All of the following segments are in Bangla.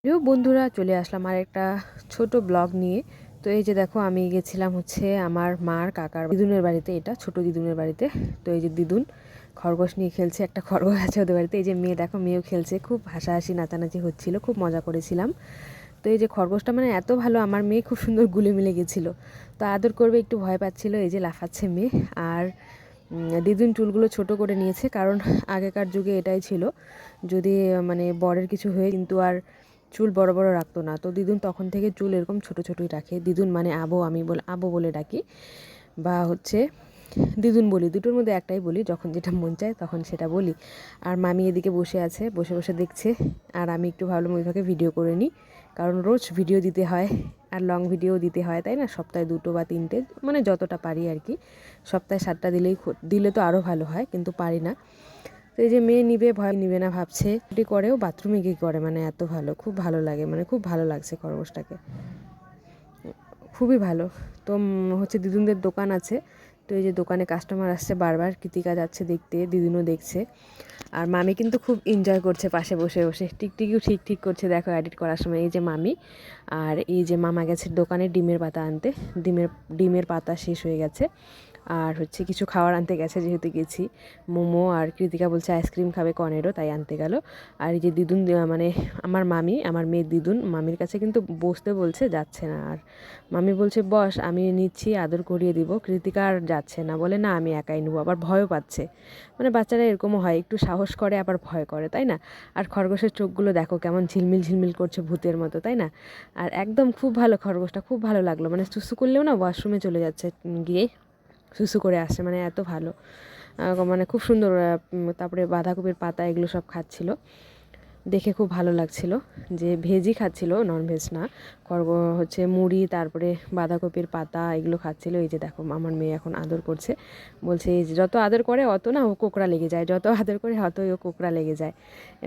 প্রিয় বন্ধুরা, চলে আসলাম আর একটা ছোট ব্লগ নিয়ে। তো এই যে দেখো, আমি গেছিলাম হচ্ছে আমার মার কাকার দিদুনের বাড়িতে, এটা ছোট দিদুনের বাড়িতে। তো এই যে দিদুন খরগোশ নিয়ে খেলছে, একটা খরগোশ আছে ওদের বাড়িতে। এই যে মেয়ে দেখো, মেয়েও খেলছে, খুব হাসাহাসি নাচানাচি হচ্ছিল, খুব মজা করেছিলাম। তো এই যে খরগোশটা মানে এত ভালো, আমার মেয়ে খুব সুন্দর গুলে মিলে গেছিলো। তো আদর করবে একটু ভয় পাচ্ছিল, এই যে লাফাচ্ছে মেয়ে। আর দিদুন চুলগুলো ছোট করে নিয়েছে, কারণ আগেকার যুগে এটাই ছিল, যদি মানে বরের কিছু হয়ে কিন্তু আর চুল বড় বড় রাখতো না। তো দিদুন তখন থেকে চুল এরকম ছোট ছোটই রাখে। দিদুন মানে আবো, আমি আবো বলে ডাকি, বা হচ্ছে দিদুন বলি, দুটোর মধ্যে একটাই বলি, যখন যেটা মন চায় তখন সেটা বলি। আর মামি এদিকে বসে আছে, বসে বসে দেখছে। আর আমি একটু ভাবলাম ওইভাবে ভিডিও করে নিই, কারণ রোজ ভিডিও দিতে হয়, আর লং ভিডিও দিতে হয়, তাই না? সপ্তাহে 2টো বা 3টে, মানে যতটা পারি আর কি। সপ্তাহে 7টা দিলে তো আরও ভালো হয়, কিন্তু পারি না। তো এই যে মেয়ে নিবে, ভয় নিবে না ভাবছে, এটি করেও বাথরুমে গিয়ে করে, মানে এত ভালো, খুব ভালো লাগে, মানে খুব ভালো লাগছে খরগোশটাকে, খুবই ভালো। তো হচ্ছে দিদুনদের দোকান আছে, তো এই যে দোকানে কাস্টমার আসছে বারবার, কৃতিকা যাচ্ছে দেখতে, দিদুনও দেখছে। আর মামি কিন্তু খুব এনজয় করছে পাশে বসে বসে, টিকটিকিও ঠিক করছে, দেখো এডিট করার সময়। এই যে মামি, আর এই যে মামা গেছে দোকানে ডিমের পাতা আনতে, ডিমের পাতা শেষ হয়ে গেছে। আর হচ্ছে কিছু খাবার আনতে গেছে, যেহেতু গেছি। মোমো, আর কৃতিকা বলছে আইসক্রিম খাবে কনেরও, তাই আনতে গেল। আর এই যে দিদুন, মানে আমার মামি, আমার মেয়ে দিদুন, মামির কাছে কিন্তু বসতে বলছে, যাচ্ছে না। আর মামি বলছে বস, আমি নিচ্ছি, আদর করিয়ে দিব। কৃতিকা আর যাচ্ছে না, বলে না আমি একাই নেবো, আবার ভয়ও পাচ্ছে। মানে বাচ্চারা এরকমও হয়, একটু সাহস করে আবার ভয় করে, তাই না? আর খরগোশের চোখগুলো দেখো কেমন ঝিলমিল ঝিলমিল করছে, ভূতের মতো, তাই না? আর একদম খুব ভালো, খরগোশটা খুব ভালো লাগলো, মানে সুসু করলেও না ওয়াশরুমে চলে যাচ্ছে, গিয়ে সুসু করে আসছে, মানে এত ভালো, মানে খুব সুন্দর। তারপরে বাঁধাকপির পাতা এগুলো সব খাচ্ছিল, দেখে খুব ভালো লাগছিল, যে ভেজই খাচ্ছিল, ননভেজ না। হচ্ছে মুড়ি, তারপরে বাঁধাকপির পাতা এগুলো খাচ্ছিল। এই যে দেখো, আমার মেয়ে এখন আদর করছে, বলছে এই যে যত আদর করে অত না ও কোকড়া লেগে যায়, যত আদর করে অতই ও কোকড়া লেগে যায়,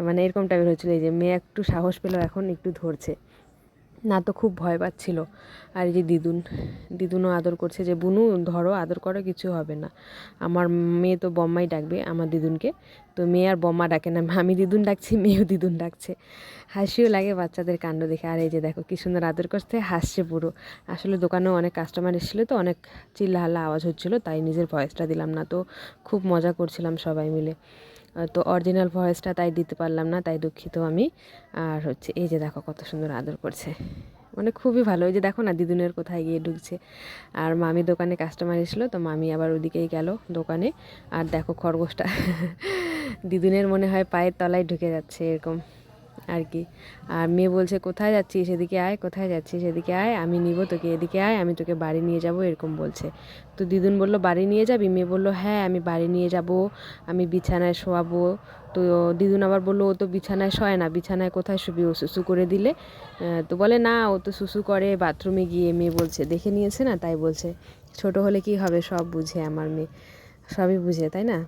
মানে এরকম টাইপের হচ্ছিলো। এই যে মেয়ে একটু সাহস পেলো, এখন একটু ধরছে, না তো খুব ভয় পাচ্ছিল। আর এই যে দিদুনও আদর করছে, যে বুনু ধরো, আদর করো, কিছু হবে না। আমার মেয়ে তো বম্মাই ডাকবে আমার দিদুনকে, তো মেয়ে আর বম্মা ডাকে না, আমি দিদুন ডাকছি, মেয়েও দিদুন ডাকছে। হাসিও লাগে বাচ্চাদের কাণ্ড দেখে। আর এই যে দেখো কি সুন্দর আদর করতে, হাসছে পুরো। আসলে দোকানেও অনেক কাস্টমার এসেছিলো, তো অনেক চিল্লাহাল্লা আওয়াজ হচ্ছিলো, তাই নিজের ভয়েসটা দিলাম না। তো খুব মজা করছিলাম সবাই মিলে, তো অরিজিনাল ভয়েসটা তাই দিতে পারলাম না, তাই দুঃখিত আমি। আর হচ্ছে এই যে দেখো কত সুন্দর আদর করছে, মানে খুবই ভালো। ওই যে দেখো না, দিদুনের কোথায় গিয়ে ঢুকছে। আর মামি দোকানে কাস্টমার এসেছিলো, তো মামি আবার ওদিকেই গেল দোকানে। আর দেখো খরগোশটা দিদুনের মনে হয় পায়ের তলায় ঢুকে যাচ্ছে এরকম আর কি। আর মেয়ে বলছে কোথায় যাচ্ছিস, সেদিকে আয়, কোথায় যাচ্ছিস সেদিকে আয়, আমি নিব তোকে, এদিকে আয়, আমি তোকে বাড়ি নিয়ে যাব, এরকম বলছে। তো দিদুন বলল বাড়ি নিয়ে যাবি? মেয়ে বলল হ্যাঁ, আমি বাড়ি নিয়ে যাব, আমি বিছানায় শোয়াবো। তো দিদুন আবার বললো ও তো বিছানায় শোয় না, বিছানায় কোথায় শুবি, ও সুসু করে দিলে। তো বলে না, ও তো সুসু করে বাথরুমে গিয়ে। মেয়ে বলছে দেখে নিয়েছে না, তাই বলছে। ছোট হলে কি হবে, সব বুঝে আমার মেয়ে, সবই বুঝে, তাই না?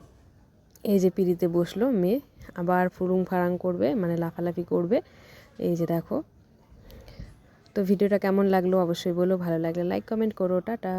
এই যে পিড়িতে বসলো মেয়ে, আবার ফুরুং ফারাং করবে, মানে লাফালাফি করবে। এই যে দেখো। তো ভিডিওটা কেমন লাগলো অবশ্যই বলো, ভালো লাগলে লাইক কমেন্ট করো, টাটা।